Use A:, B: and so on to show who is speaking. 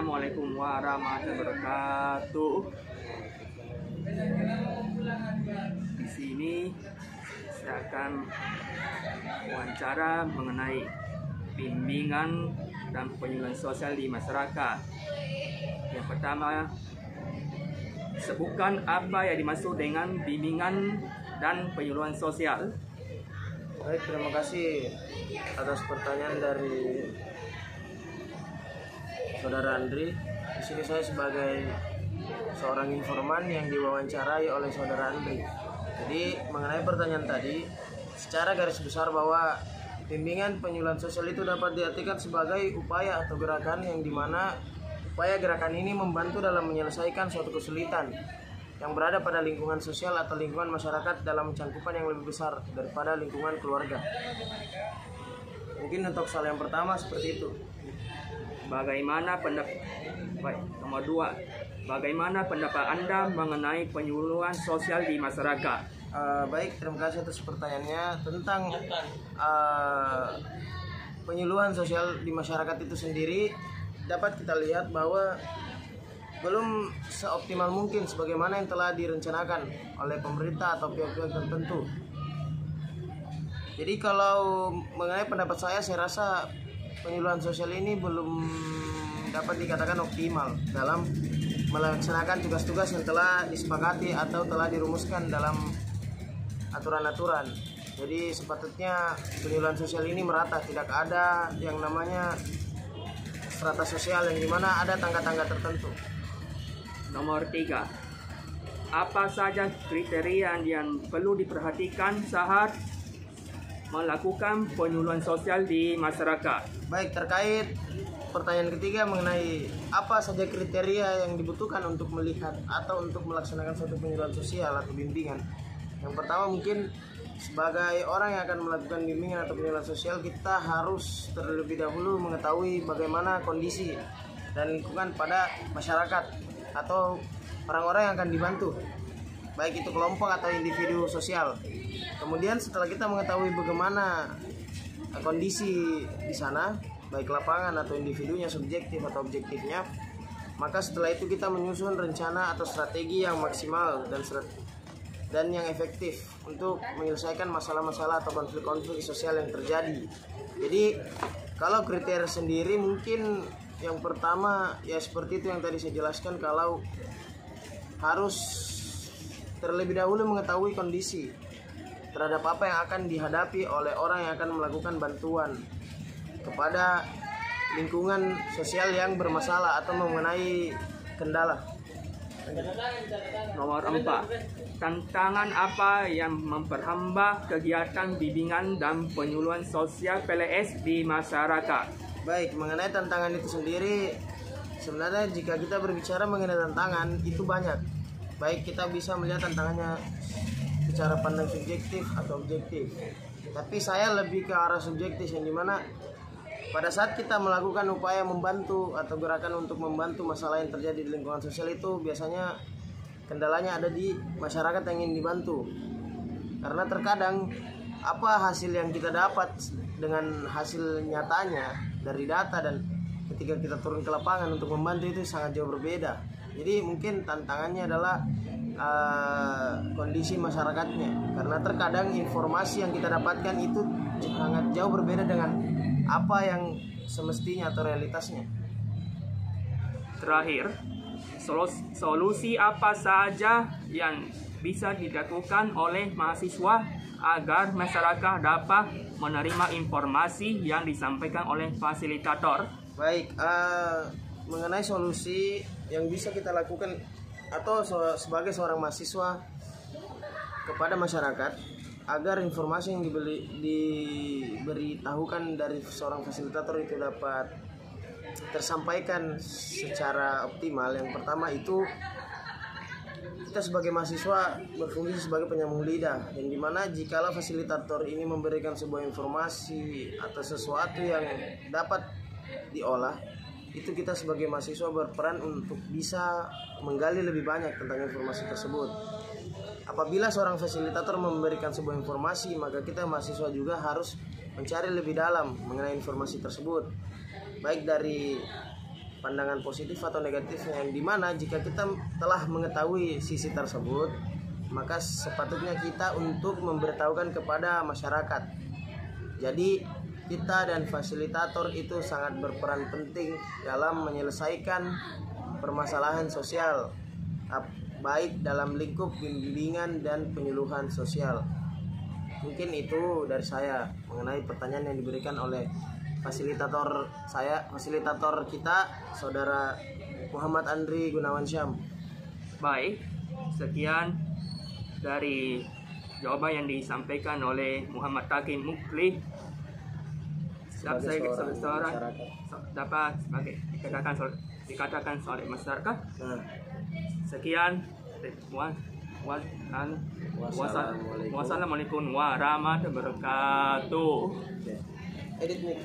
A: Assalamualaikum warahmatullahi wabarakatuh. Di sini saya akan wawancara mengenai bimbingan dan penyuluhan sosial di masyarakat. Yang pertama, sebutkan apa yang dimaksud dengan bimbingan dan penyuluhan sosial.
B: Baik, terima kasih atas pertanyaan dari Saudara Andri. Di sini saya sebagai seorang informan yang diwawancarai oleh Saudara Andri. Jadi mengenai pertanyaan tadi, secara garis besar bahwa bimbingan penyuluhan sosial itu dapat diartikan sebagai upaya atau gerakan yang dimana upaya gerakan ini membantu dalam menyelesaikan suatu kesulitan yang berada pada lingkungan sosial atau lingkungan masyarakat dalam cangkupan yang lebih besar daripada lingkungan keluarga. Mungkin untuk soal yang pertama seperti itu.
A: Nomor 2, bagaimana pendapat Anda mengenai penyuluhan sosial di masyarakat?
B: Baik, terima kasih atas pertanyaannya tentang penyuluhan sosial di masyarakat itu sendiri. Dapat kita lihat bahwa belum seoptimal mungkin sebagaimana yang telah direncanakan oleh pemerintah atau pihak-pihak tertentu. Jadi kalau mengenai pendapat saya rasa penyuluhan sosial ini belum dapat dikatakan optimal dalam melaksanakan tugas-tugas yang telah disepakati atau telah dirumuskan dalam aturan-aturan. Jadi sepatutnya penyuluhan sosial ini merata, tidak ada yang namanya strata sosial yang dimana ada tangga-tangga tertentu.
A: Nomor 3, apa saja kriteria yang perlu diperhatikan saat melakukan penyuluhan sosial di masyarakat?
B: Baik, terkait pertanyaan ketiga mengenai apa saja kriteria yang dibutuhkan untuk melihat atau untuk melaksanakan suatu penyuluhan sosial atau bimbingan. Yang pertama, mungkin sebagai orang yang akan melakukan bimbingan atau penyuluhan sosial, kita harus terlebih dahulu mengetahui bagaimana kondisi dan lingkungan pada masyarakat atau orang-orang yang akan dibantu, baik itu kelompok atau individu sosial. Kemudian setelah kita mengetahui bagaimana kondisi di sana, baik lapangan atau individunya, subjektif atau objektifnya, maka setelah itu kita menyusun rencana atau strategi yang maksimal dan yang efektif untuk menyelesaikan masalah-masalah atau konflik-konflik sosial yang terjadi. Jadi kalau kriteria sendiri mungkin yang pertama ya seperti itu yang tadi saya jelaskan, kalau harus terlebih dahulu mengetahui kondisi terhadap apa yang akan dihadapi oleh orang yang akan melakukan bantuan kepada lingkungan sosial yang bermasalah atau mengenai kendala.
A: Nomor 4, tantangan apa yang memperhambat kegiatan bimbingan dan penyuluhan sosial PLS di masyarakat?
B: Baik, mengenai tantangan itu sendiri, sebenarnya jika kita berbicara mengenai tantangan itu banyak. Baik, kita bisa melihat tantangannya secara pandang subjektif atau objektif. Tapi saya lebih ke arah subjektif, yang dimana pada saat kita melakukan upaya membantu atau gerakan untuk membantu masalah yang terjadi di lingkungan sosial itu, biasanya kendalanya ada di masyarakat yang ingin dibantu. Karena terkadang apa hasil yang kita dapat dengan hasil nyatanya dari data dan ketika kita turun ke lapangan untuk membantu itu sangat jauh berbeda. Jadi mungkin tantangannya adalah kondisi masyarakatnya, karena terkadang informasi yang kita dapatkan itu sangat jauh berbeda dengan apa yang semestinya atau realitasnya.
A: Terakhir, solusi apa saja yang bisa dilakukan oleh mahasiswa agar masyarakat dapat menerima informasi yang disampaikan oleh fasilitator?
B: Baik, mengenai solusi yang bisa kita lakukan atau sebagai seorang mahasiswa kepada masyarakat agar informasi yang diberitahukan dari seorang fasilitator itu dapat tersampaikan secara optimal. Yang pertama itu kita sebagai mahasiswa berfungsi sebagai penyambung lidah, yang dimana jikalau fasilitator ini memberikan sebuah informasi atau sesuatu yang dapat diolah, itu kita sebagai mahasiswa berperan untuk bisa menggali lebih banyak tentang informasi tersebut. Apabila seorang fasilitator memberikan sebuah informasi, maka kita mahasiswa juga harus mencari lebih dalam mengenai informasi tersebut, baik dari pandangan positif atau negatifnya, yang dimana jika kita telah mengetahui sisi tersebut, maka sepatutnya kita untuk memberitahukan kepada masyarakat. Jadi kita dan fasilitator itu sangat berperan penting dalam menyelesaikan permasalahan sosial, baik dalam lingkup bimbingan dan penyuluhan sosial. Mungkin itu dari saya mengenai pertanyaan yang diberikan oleh fasilitator kita, Saudara Muhammad Andri Gunawan Syam.
A: Baik, sekian dari jawaban yang disampaikan oleh Muhammad Taqi Mukli sebagai seorang dapat dikatakan oleh masyarakat. Sekian, wassalamualaikum warahmatullahi wabarakatuh.
B: Edit mic.